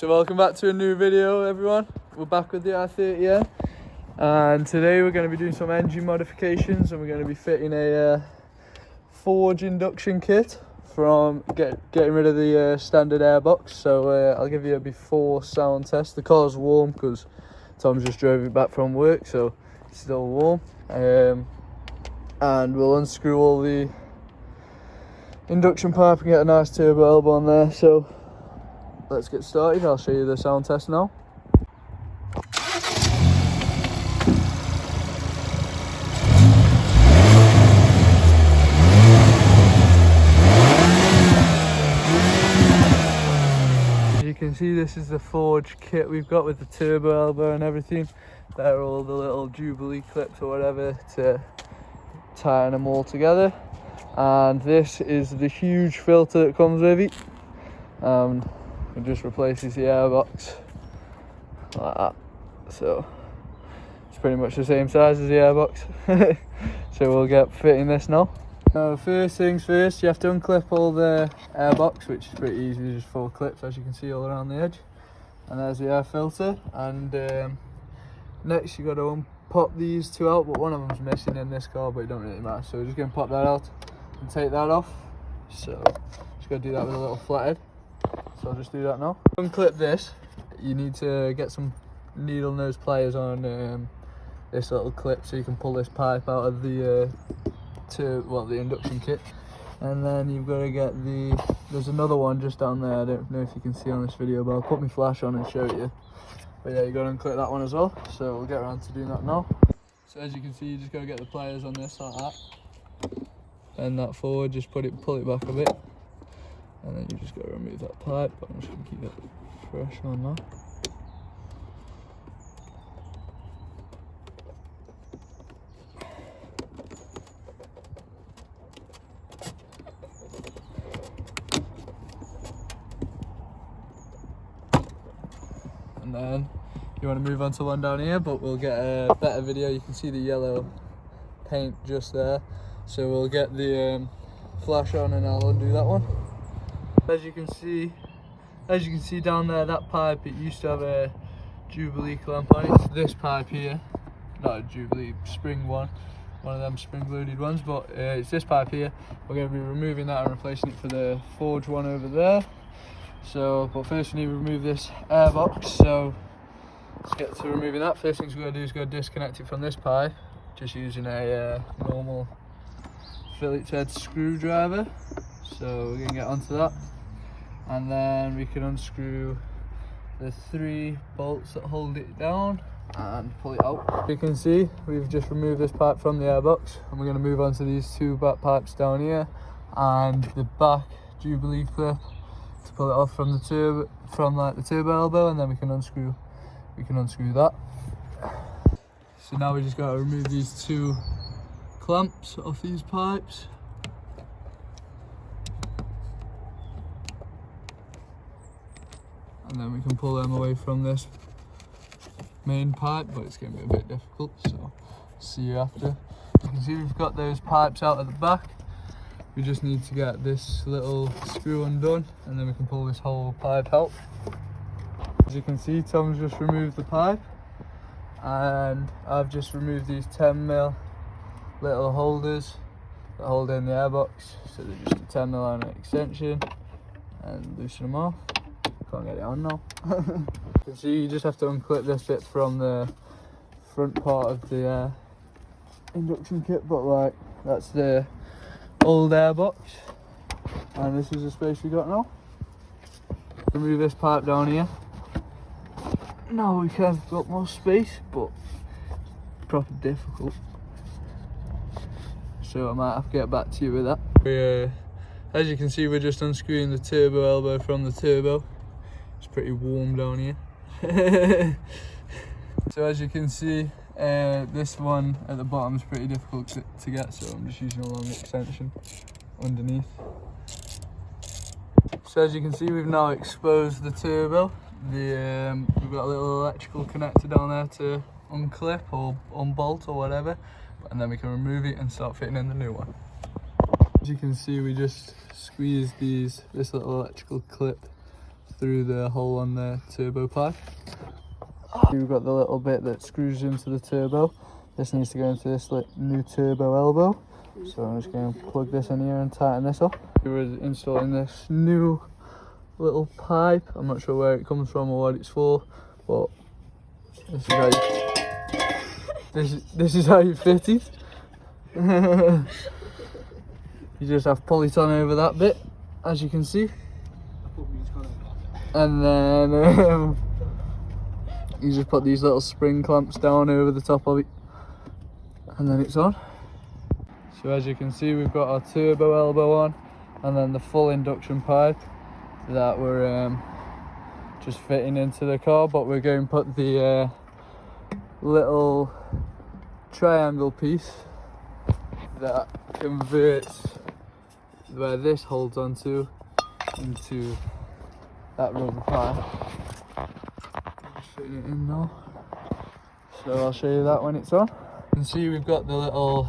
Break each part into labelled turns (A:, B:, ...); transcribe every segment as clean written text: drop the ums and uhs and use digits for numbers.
A: So welcome back to a new video, everyone. We're back with the i30, and today we're going to be doing some engine modifications, and we're going to be fitting a forge induction kit from getting rid of the standard airbox. So I'll give you a before sound test. The car's warm because Tom's just drove it back from work, so it's still warm. And we'll unscrew all the induction pipe and get a nice turbo elbow on there. So let's get started. I'll show you the sound test now. As you can see, this is the forge kit we've got with the turbo elbow and everything. There are all the little Jubilee clips or whatever to tighten them all together. And this is the huge filter that comes with it. It just replaces the airbox like that, so it's pretty much the same size as the airbox. So we'll get fitting this now. First things first, you have to unclip all the airbox, which is pretty easy, just 4 clips as you can see all around the edge, and there's the air filter. And next you got to pop these 2 out, but one of them's missing in this car, but it don't really matter, so we're just going to pop that out and take that off. So just got to do that with a little flathead. So I'll just do that now. To unclip this, you need to get some needle nose pliers on this little clip so you can pull this pipe out of the the induction kit. And then you've got to get there's another one just down there. I don't know if you can see on this video, but I'll put my flash on and show you. But yeah, you got to unclip that one as well. So we'll get around to doing that now. So as you can see, you just got to get the pliers on this like that. Bend that forward, just pull it back a bit. And then you just got to remove that pipe. I'm just going to keep it fresh on now. And then you want to move on to one down here, but we'll get a better video. You can see the yellow paint just there. So we'll get the flash on and I'll undo that one. As you can see down there, that pipe, it used to have a Jubilee clamp on it. It's this pipe here, not a Jubilee, spring one of them spring loaded ones, but it's this pipe here. We're going to be removing that and replacing it for the forge one over there. So, but first we need to remove this airbox. So let's get to removing that. First things we're going to do is go disconnect it from this pipe, just using a normal Phillips head screwdriver. So we're going to get onto that. And then we can unscrew the 3 bolts that hold it down and pull it out. You can see we've just removed this pipe from the airbox, and we're going to move on to these 2 back pipes down here and the back Jubilee clip to pull it off from the turbo elbow, and then we can unscrew that. So now we just got to remove these 2 clamps off these pipes. And then we can pull them away from this main pipe, but it's going to be a bit difficult, so see you after. You can see we've got those pipes out at the back. We just need to get this little screw undone, and then we can pull this whole pipe out. As you can see, Tom's just removed the pipe, and I've just removed these 10mm little holders that hold in the airbox. So they're just a 10mm on an extension, and loosen them off. Can't get it on now. You can see you just have to unclip this bit from the front part of the induction kit, but like that's the old airbox, and this is the space we got now. Remove this pipe down here. Now we can have got more space, but it's proper difficult. So I might have to get back to you with that. As you can see, we're just unscrewing the turbo elbow from the turbo. It's pretty warm down here. So as you can see, this one at the bottom is pretty difficult to get, so I'm just using a long extension underneath. So as you can see, we've now exposed the turbo. We've got a little electrical connector down there to unclip or unbolt or whatever, and then we can remove it and start fitting in the new one. As you can see, we just squeezed this little electrical clip through the hole on the turbo pipe. We've got the little bit that screws into the turbo. This needs to go into this new turbo elbow. So I'm just going to plug this in here and tighten this up. We're installing this new little pipe. I'm not sure where it comes from or what it's for, but this is how you, this is how you fit it. You just have polyton over that bit, as you can see, and then you just put these little spring clamps down over the top of it, and then it's on. So as you can see, we've got our turbo elbow on, and then the full induction pipe that we're just fitting into the car, but we're going to put the little triangle piece that converts where this holds onto into that rubber pipe. Just fitting it in now. So I'll show you that when it's on. You can see we've got the little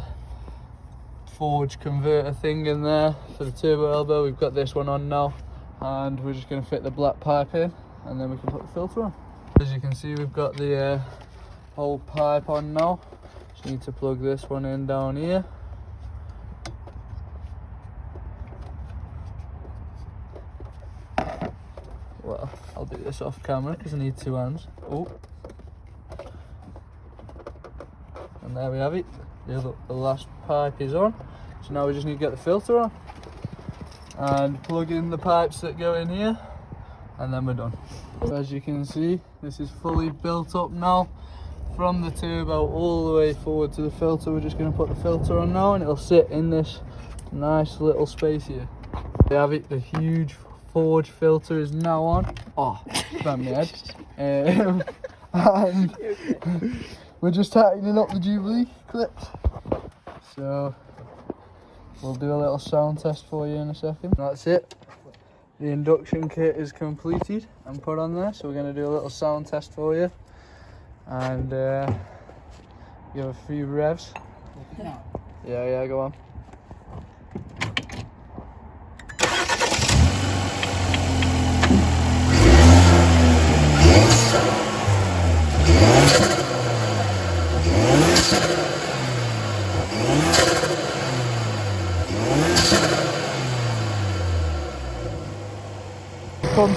A: forge converter thing in there for the turbo elbow. We've got this one on now, and we're just going to fit the black pipe in, and then we can put the filter on. As you can see, we've got the whole pipe on now. Just need to plug this one in down here. Well, I'll do this off camera because I need two hands. Oh, and there we have it. The last pipe is on. So now we just need to get the filter on and plug in the pipes that go in here, and then we're done. So as you can see, this is fully built up now from the turbo all the way forward to the filter. We're just going to put the filter on now, and it'll sit in this nice little space here. We have it. The huge forge filter is now on. Oh, bang my head. And we're just tightening up the Jubilee clips. So we'll do a little sound test for you in a second. That's it. The induction kit is completed and put on there. So we're going to do a little sound test for you and give a few revs. Yeah, go on.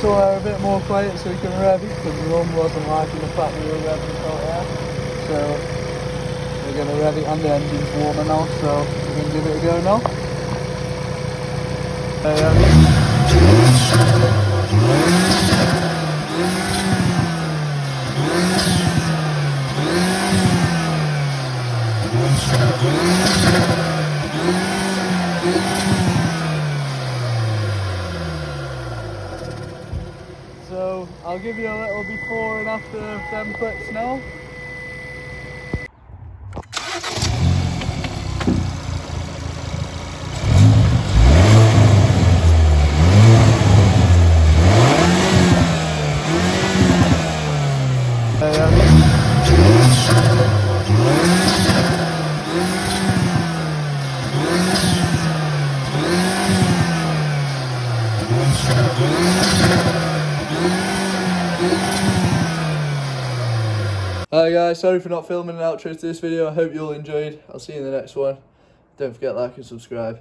A: Somewhere a bit more quiet so we can rev it, because the run wasn't liking the fact we were revving so air. So we're going to rev it, and the engine's warmer now, so we're going to give it a go now. So I'll give you a little before and after of them clips now. Hi guys, sorry for not filming an outro to this video. I hope you all enjoyed. I'll see you in the next one. Don't forget to like and subscribe.